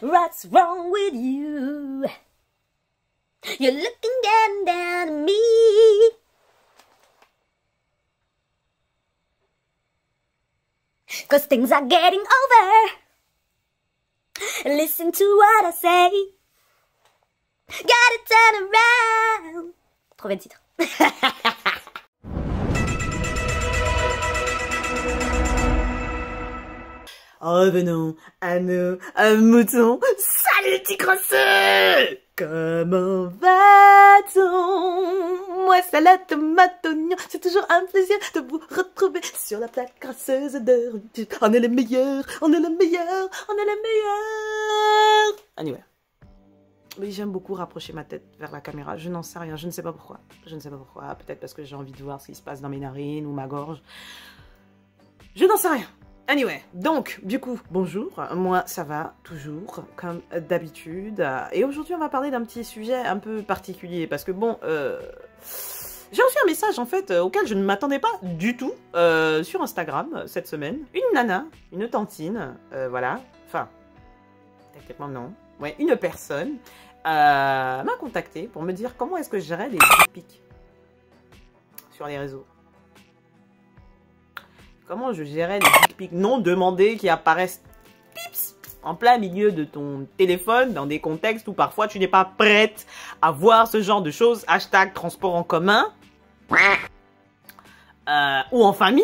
What's wrong with you? You're looking down at me. Cause things are getting over. Listen to what I say. Gotta turn around. Trouvé le titre. Revenons à nos moutons. Salut petit crosseux! Comment va-t-on? Moi c'est la tomate oignon. C'est toujours un plaisir de vous retrouver sur la plaque grasseuse de rue. On est les meilleurs, on est les meilleurs, on est les meilleurs. Anyway. Oui, j'aime beaucoup rapprocher ma tête vers la caméra. Je n'en sais rien, je ne sais pas pourquoi. Je ne sais pas pourquoi. Peut-être parce que j'ai envie de voir ce qui se passe dans mes narines ou ma gorge. Je n'en sais rien. Anyway, donc, du coup, bonjour, moi ça va, toujours, comme d'habitude, et aujourd'hui on va parler d'un petit sujet un peu particulier, parce que bon, j'ai reçu un message en fait, auquel je ne m'attendais pas du tout, sur Instagram, cette semaine. Une nana, une tantine, voilà, enfin, techniquement non, ouais, une personne, m'a contacté pour me dire comment est-ce que je gérais les dick pics sur les réseaux. Comment je gérais les dick pics non demandés qui apparaissent pips en plein milieu de ton téléphone dans des contextes où parfois tu n'es pas prête à voir ce genre de choses. Hashtag transport en commun. Ou en famille.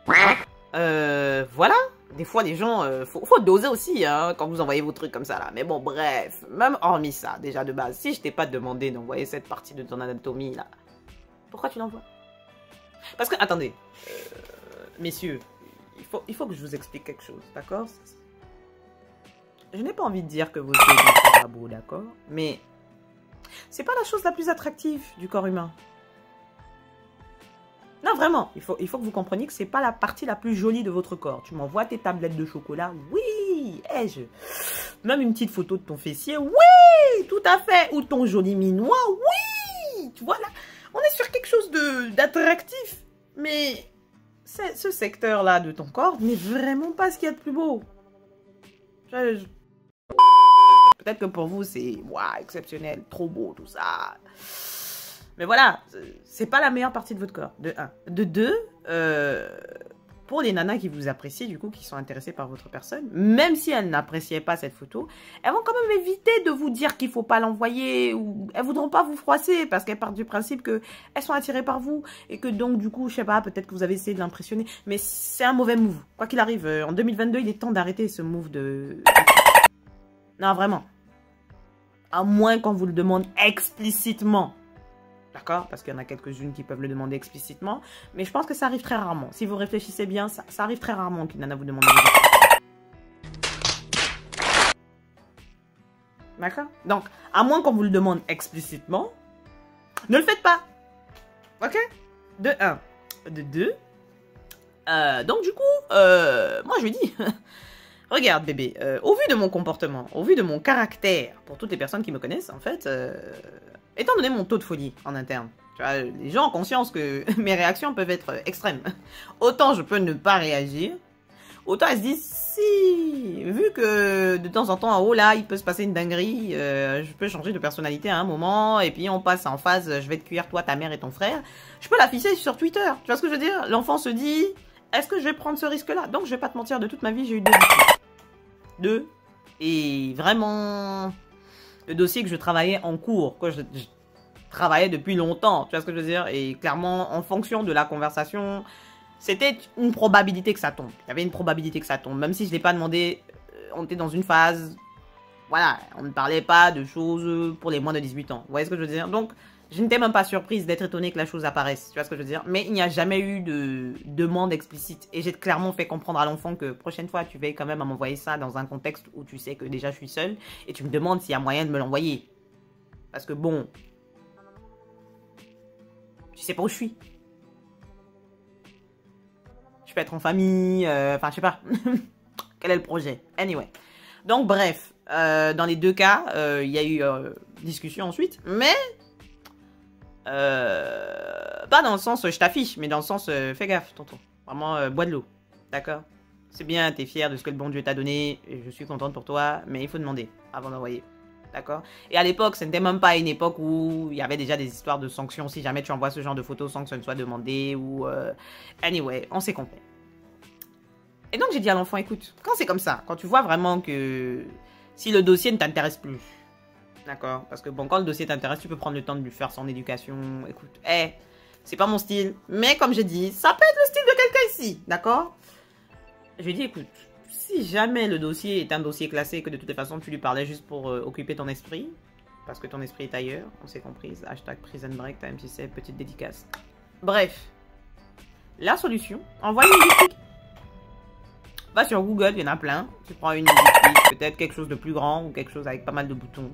Voilà. Des fois les gens, faut doser aussi hein, quand vous envoyez vos trucs comme ça là. Mais bon bref, même hormis ça déjà de base, si je t'ai pas demandé d'envoyer cette partie de ton anatomie là, pourquoi tu l'envoies? Parce que, attendez, messieurs, il faut que je vous explique quelque chose, d'accord? Je n'ai pas envie de dire que vos yeux sont pas beaux, d'accord? Mais c'est pas la chose la plus attractive du corps humain. Non, vraiment, il faut que vous compreniez que c'est pas la partie la plus jolie de votre corps. Tu m'envoies tes tablettes de chocolat, oui! Même une petite photo de ton fessier, oui! Tout à fait! Ou ton joli minois, oui! Tu vois là, on est sur quelque chose d'attractif, mais ce secteur-là de ton corps n'est vraiment pas ce qu'il y a de plus beau. Peut-être que pour vous, c'est wow, exceptionnel, trop beau, tout ça. Mais voilà, c'est pas la meilleure partie de votre corps, de 1. De 2, pour les nanas qui vous apprécient, du coup, qui sont intéressées par votre personne, même si elles n'appréciaient pas cette photo, elles vont quand même éviter de vous dire qu'il faut pas l'envoyer, ou elles voudront pas vous froisser, parce qu'elles partent du principe que elles sont attirées par vous, et que donc, du coup, je sais pas, peut-être que vous avez essayé de l'impressionner, mais c'est un mauvais move. Quoi qu'il arrive, en 2022, il est temps d'arrêter ce move de... Non, vraiment. À moins qu'on vous le demande explicitement. D'accord? Parce qu'il y en a quelques-unes qui peuvent le demander explicitement. Mais je pense que ça arrive très rarement. Si vous réfléchissez bien, ça arrive très rarement qu'une nana vous demande. D'accord? Donc, à moins qu'on vous le demande explicitement, ne le faites pas. Ok? De 1. De 2. Donc, du coup, moi, je lui dis... Regarde, bébé, au vu de mon comportement, au vu de mon caractère, pour toutes les personnes qui me connaissent, en fait... étant donné mon taux de folie en interne, tu vois, les gens ont conscience que mes réactions peuvent être extrêmes. Autant je peux ne pas réagir, autant elles se disent, si, vu que de temps en temps, en haut, là, il peut se passer une dinguerie, je peux changer de personnalité à un moment, et puis on passe en phase, je vais te cuire, toi, ta mère et ton frère, je peux l'afficher sur Twitter, tu vois ce que je veux dire? L'enfant se dit, est-ce que je vais prendre ce risque-là? Donc je vais pas te mentir, de toute ma vie, j'ai eu 2 dossiers. 2, et vraiment... Le dossier que je travaillais en cours, que je travaillais depuis longtemps, tu vois ce que je veux dire? Et clairement, en fonction de la conversation, c'était une probabilité que ça tombe. Il y avait une probabilité que ça tombe. Même si je ne l'ai pas demandé, on était dans une phase... Voilà, on ne parlait pas de choses pour les moins de 18 ans. Vous voyez ce que je veux dire? Donc, je n'étais même pas surprise d'être étonnée que la chose apparaisse. Tu vois ce que je veux dire? Mais il n'y a jamais eu de demande explicite. Et j'ai clairement fait comprendre à l'enfant que prochaine fois, tu veilles quand même à m'envoyer ça dans un contexte où tu sais que déjà je suis seule. Et tu me demandes s'il y a moyen de me l'envoyer. Parce que bon... Tu sais pas où je suis. Je peux être en famille, enfin je sais pas. Quel est le projet? Anyway. Donc bref, dans les 2 cas, il y a eu discussion ensuite. Mais... pas dans le sens je t'affiche, mais dans le sens fais gaffe, tonton. Vraiment, bois de l'eau. D'accord? C'est bien, t'es fier de ce que le bon Dieu t'a donné, et je suis contente pour toi, mais il faut demander avant d'envoyer. D'accord? Et à l'époque, ce n'était même pas une époque où il y avait déjà des histoires de sanctions si jamais tu envoies ce genre de photos sans que ce ne soit demandé ou... Anyway, on s'est compris. Et donc j'ai dit à l'enfant, écoute, quand c'est comme ça, quand tu vois vraiment que si le dossier ne t'intéresse plus, d'accord? Parce que bon, quand le dossier t'intéresse, tu peux prendre le temps de lui faire son éducation. Écoute, c'est pas mon style, mais comme j'ai dit, ça peut être le style de quelqu'un ici, d'accord? Je lui ai dit, écoute, si jamais le dossier est un dossier classé, que de toute façon tu lui parlais juste pour occuper ton esprit, parce que ton esprit est ailleurs, on s'est comprise, hashtag prison break, time si c'est petite dédicace. Bref, la solution, envoie une boutique. Va sur Google, il y en a plein. Tu prends une boutique, peut-être quelque chose de plus grand ou quelque chose avec pas mal de boutons.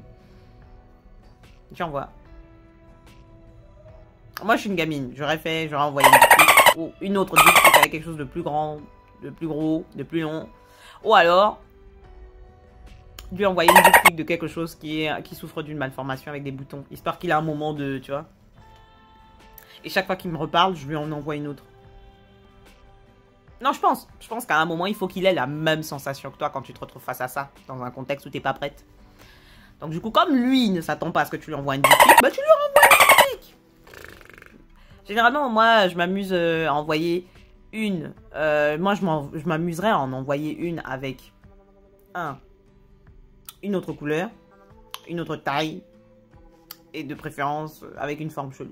Tu envoies. Moi, je suis une gamine. J'aurais envoyé une boutique ou une autre boutique avec quelque chose de plus grand, de plus gros, de plus long. Ou alors, lui envoyer une boutique de quelque chose qui souffre d'une malformation avec des boutons. Histoire qu'il a un moment de, tu vois. Et chaque fois qu'il me reparle, je lui en envoie une autre. Non, je pense qu'à un moment, il faut qu'il ait la même sensation que toi quand tu te retrouves face à ça, dans un contexte où t'es pas prête. Donc du coup, comme lui ne s'attend pas à ce que tu lui envoies une boutique, bah tu lui renvoies une boutique. Généralement, moi, je m'amuse à envoyer une. Moi, je m'amuserais à en envoyer une avec une autre couleur, une autre taille, et de préférence avec une forme chelou.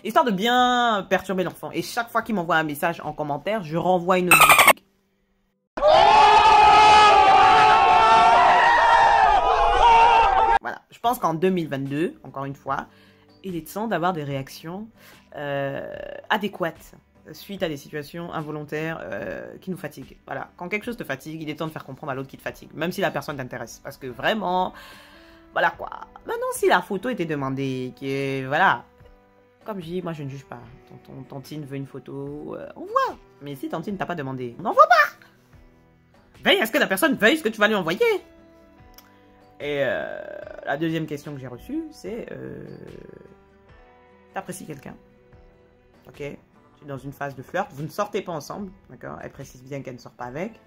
Histoire de bien perturber l'enfant. Et chaque fois qu'il m'envoie un message en commentaire, je renvoie une autre boutique. Voilà. Je pense qu'en 2022, encore une fois, il est temps d'avoir des réactions adéquates suite à des situations involontaires qui nous fatiguent. Voilà. Quand quelque chose te fatigue, il est temps de faire comprendre à l'autre qui te fatigue. Même si la personne t'intéresse. Parce que vraiment, voilà quoi. Maintenant, si la photo était demandée, voilà... Comme je dis, moi je ne juge pas. Tantine veut une photo, on voit. Mais si Tantine t'a pas demandé, on n'envoie pas. Veille à ce que la personne veuille ce que tu vas lui envoyer. Et la deuxième question que j'ai reçue, c'est... T'apprécies quelqu'un. Ok. Tu es dans une phase de flirt. Vous ne sortez pas ensemble. D'accord. Elle précise bien qu'elle ne sort pas avec.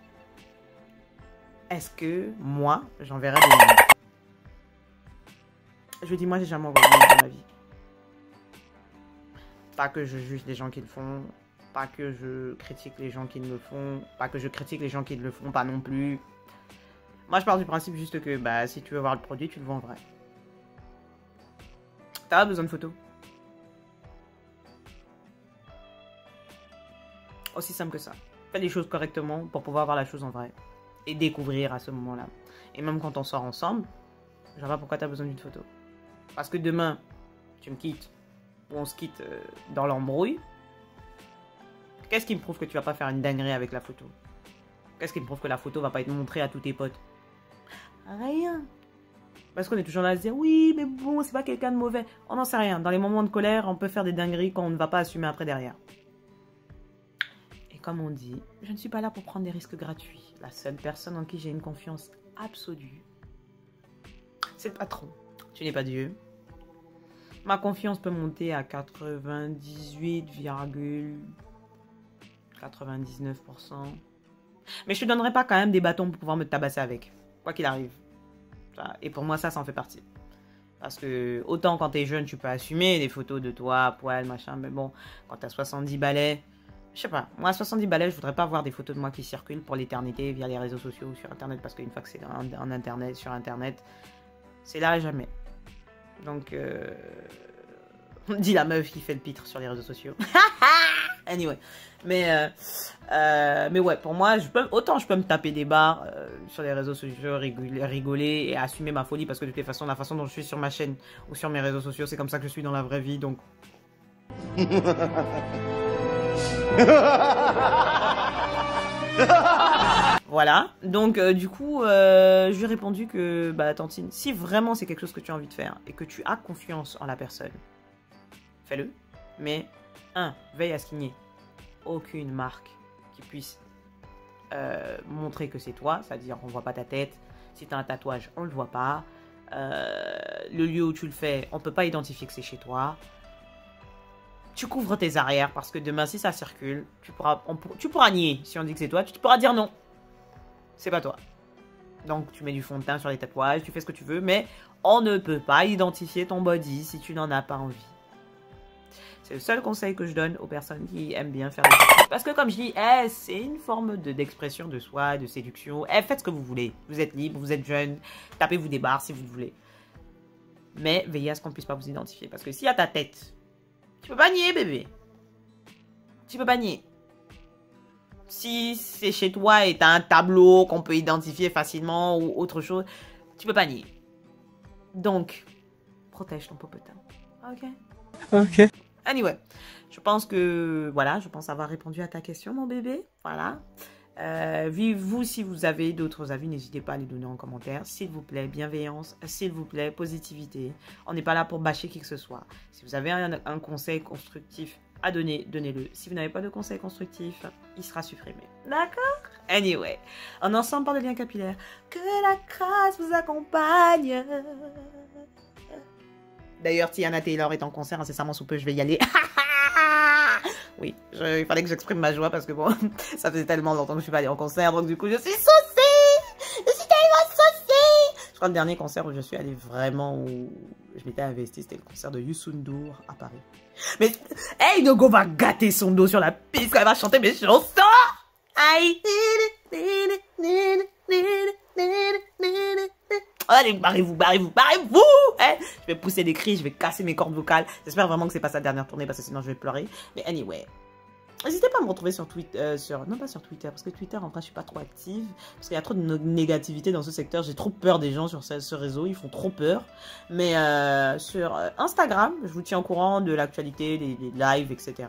Est-ce que moi, j'enverrai des mails? Je dis, moi j'ai jamais envoyé dans ma vie. Pas que je juge les gens qui le font, pas que je critique les gens qui ne le font, pas que je critique les gens qui ne le font pas non plus. Moi, je pars du principe juste que bah, si tu veux voir le produit, tu le vois en vrai. T'as pas besoin de photos. Aussi simple que ça. Fais les choses correctement pour pouvoir voir la chose en vrai. Et découvrir à ce moment-là. Et même quand on sort ensemble, je vois pas pourquoi t'as besoin d'une photo. Parce que demain, tu me quittes. Ou on se quitte dans l'embrouille, qu'est-ce qui me prouve que tu vas pas faire une dinguerie avec la photo? Qu'est-ce qui me prouve que la photo va pas être montrée à tous tes potes? Rien. Parce qu'on est toujours là à se dire, oui, mais bon, c'est pas quelqu'un de mauvais. On n'en sait rien. Dans les moments de colère, on peut faire des dingueries qu'on ne va pas assumer après derrière. Et comme on dit, je ne suis pas là pour prendre des risques gratuits. La seule personne en qui j'ai une confiance absolue, c'est le patron. Tu n'es pas Dieu. Ma confiance peut monter à 98,99%. Mais je te donnerai pas quand même des bâtons pour pouvoir me tabasser avec. Quoi qu'il arrive. Et pour moi, ça en fait partie. Parce que autant quand t'es jeune, tu peux assumer des photos de toi, poil, machin. Mais bon, quand t'as 70 balais... Je sais pas. Moi, à 70 balais, je voudrais pas avoir des photos de moi qui circulent pour l'éternité via les réseaux sociaux ou sur Internet. Parce qu'une fois que c'est en Internet, sur Internet, c'est là à jamais. Donc, on dit la meuf qui fait le pitre sur les réseaux sociaux. Anyway. Mais ouais, pour moi, autant je peux me taper des barres sur les réseaux sociaux, rigoler et assumer ma folie. Parce que de toute façon, la façon dont je suis sur ma chaîne ou sur mes réseaux sociaux, c'est comme ça que je suis dans la vraie vie. Donc... Voilà, donc du coup, je lui ai répondu que, bah Tantine, si vraiment c'est quelque chose que tu as envie de faire et que tu as confiance en la personne, fais-le. Mais, veille à ce qu'il n'y ait aucune marque qui puisse montrer que c'est toi, c'est-à-dire on voit pas ta tête. Si tu as un tatouage, on le voit pas. Le lieu où tu le fais, on peut pas identifier que c'est chez toi. tu couvres tes arrières parce que demain, si ça circule, tu pourras nier. Si on dit que c'est toi, tu pourras dire non. C'est pas toi. Donc, tu mets du fond de teint sur les tatouages, tu fais ce que tu veux, mais on ne peut pas identifier ton body si tu n'en as pas envie. C'est le seul conseil que je donne aux personnes qui aiment bien faire des tatouages. Parce que comme je dis, c'est une forme d'expression de soi, de séduction. Faites ce que vous voulez. Vous êtes libre, vous êtes jeune, tapez-vous des barres si vous le voulez. Mais veillez à ce qu'on ne puisse pas vous identifier. Parce que si à ta tête, tu peux pas nier, bébé. Tu peux pas nier. Si c'est chez toi et t'as un tableau qu'on peut identifier facilement ou autre chose, tu peux pas nier. Donc, protège ton popotin. Ok? Ok. Anyway, je pense que, voilà, je pense avoir répondu à ta question, mon bébé. Voilà. Vous, si vous avez d'autres avis, n'hésitez pas à les donner en commentaire. S'il vous plaît, bienveillance. S'il vous plaît, positivité. On n'est pas là pour bâcher qui que ce soit. Si vous avez un conseil constructif à donner, donnez-le. Si vous n'avez pas de conseil constructif, il sera supprimé. D'accord? Anyway, en ensemble par le lien capillaire. Que la grâce vous accompagne. D'ailleurs, Teyana Taylor est en concert incessamment sous peu, je vais y aller. Oui, il fallait que j'exprime ma joie parce que bon, ça faisait tellement longtemps que je suis pas allée en concert, donc du coup, je suis saucée! Je suis tellement saucée! Je crois que le dernier concert où je suis allée vraiment, où je m'étais investie, c'était le concert de Youssou N'Dour à Paris. Mais, hey, Nogo va gâter son dos sur la piste quand elle va chanter mes chansons! Aïe! Allez, barrez-vous, barrez-vous, barrez-vous! Je vais pousser des cris, je vais casser mes cordes vocales. J'espère vraiment que c'est pas sa dernière tournée parce que sinon je vais pleurer. Mais anyway, n'hésitez pas à me retrouver sur Twitter, non pas sur Twitter, parce que Twitter en vrai je suis pas trop active. Parce qu'il y a trop de négativité dans ce secteur. J'ai trop peur des gens sur ce réseau, ils font trop peur. Mais sur Instagram, je vous tiens au courant de l'actualité, des lives, etc.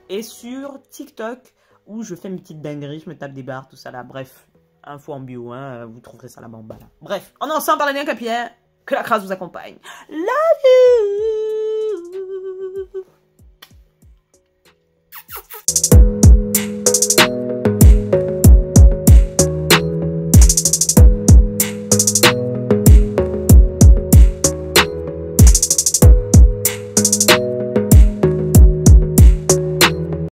Et sur TikTok, où je fais mes petites dingueries, je me tape des barres, tout ça là, bref. Info en bio, hein, vous trouverez ça là-bas en bas. Là. Bref, on est ensemble par la lien capillaire. Que la grâce vous accompagne. Love you!